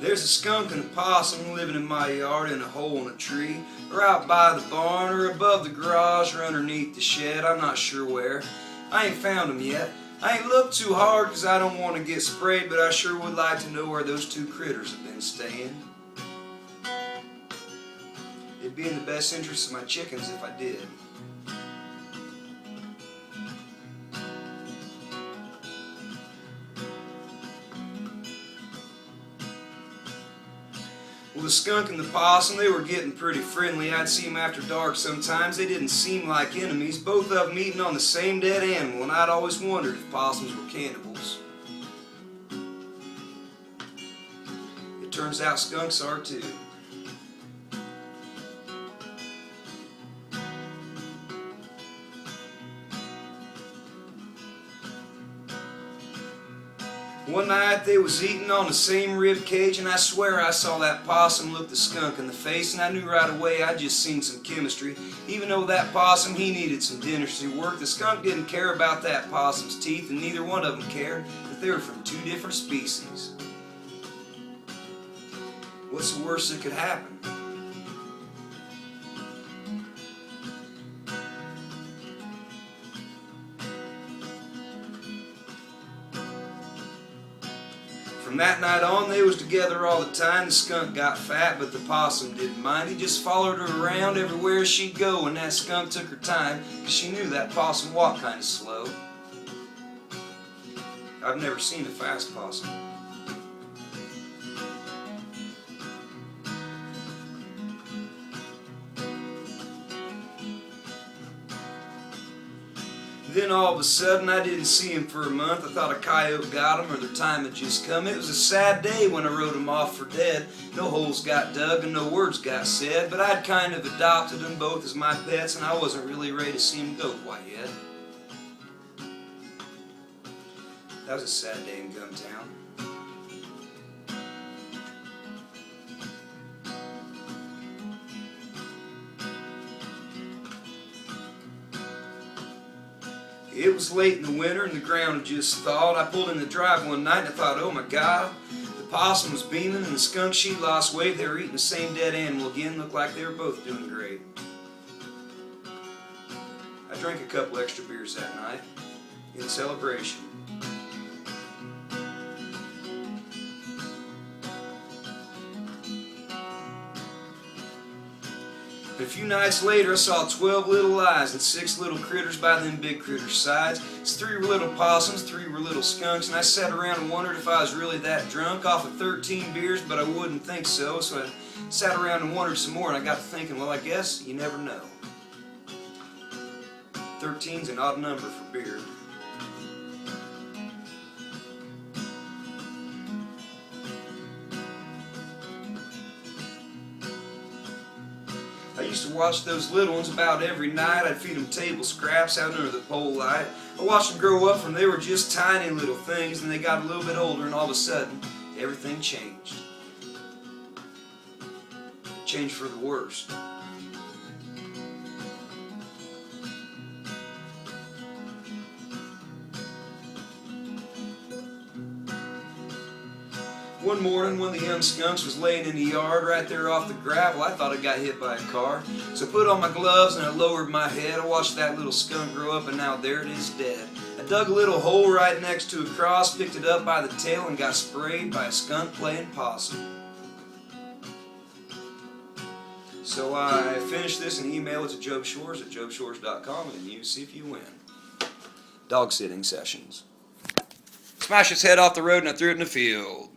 There's a skunk and a possum living in my yard in a hole in a tree, or out by the barn, or above the garage, or underneath the shed. I'm not sure where. I ain't found them yet. I ain't looked too hard because I don't want to get sprayed, but I sure would like to know where those two critters have been staying. It'd be in the best interest of my chickens if I did. Well, the skunk and the possum, they were getting pretty friendly. I'd see them after dark sometimes. They didn't seem like enemies, both of them eating on the same dead animal, and I'd always wondered if possums were cannibals. It turns out skunks are too. One night they was eating on the same rib cage, and I swear I saw that possum look the skunk in the face, and I knew right away I'd just seen some chemistry. Even though that possum, he needed some dentistry work, the skunk didn't care about that possum's teeth, and neither one of them cared that they were from two different species. What's the worst that could happen? From that night on, they was together all the time. The skunk got fat, but the possum didn't mind. He just followed her around everywhere she'd go, and that skunk took her time, because she knew that possum walked kind of slow. I've never seen a fast possum. Then all of a sudden, I didn't see him for a month. I thought a coyote got him, or their time had just come. It was a sad day when I wrote him off for dead. No holes got dug and no words got said, but I'd kind of adopted them both as my pets, and I wasn't really ready to see him go quite yet. That was a sad day in Gumtown. It was late in the winter and the ground had just thawed. I pulled in the drive one night and I thought, oh my God, the possum was beaming and the skunk, she lost weight. They were eating the same dead animal again. Looked like they were both doing great. I drank a couple extra beers that night in celebration. A few nights later, I saw 12 little eyes and 6 little critters by them big critters' sides. It's 3 were little possums, 3 were little skunks, and I sat around and wondered if I was really that drunk off of 13 beers, but I wouldn't think so, so I sat around and wondered some more, and I got to thinking, well, I guess you never know. 13's an odd number for beer. I used to watch those little ones about every night. I'd feed them table scraps out under the pole light. I watched them grow up from they were just tiny little things, and they got a little bit older, and all of a sudden, everything changed. Changed for the worst. One morning when the young skunks was laying in the yard right there off the gravel, I thought I got hit by a car. So I put on my gloves and I lowered my head. I watched that little skunk grow up, and now there it is dead. I dug a little hole right next to a cross, picked it up by the tail, and got sprayed by a skunk playing possum. So I finished this and emailed it to Jobe Shores at jobeshores.com, and you see if you win. Dog sitting sessions. Smashed its head off the road and I threw it in the field.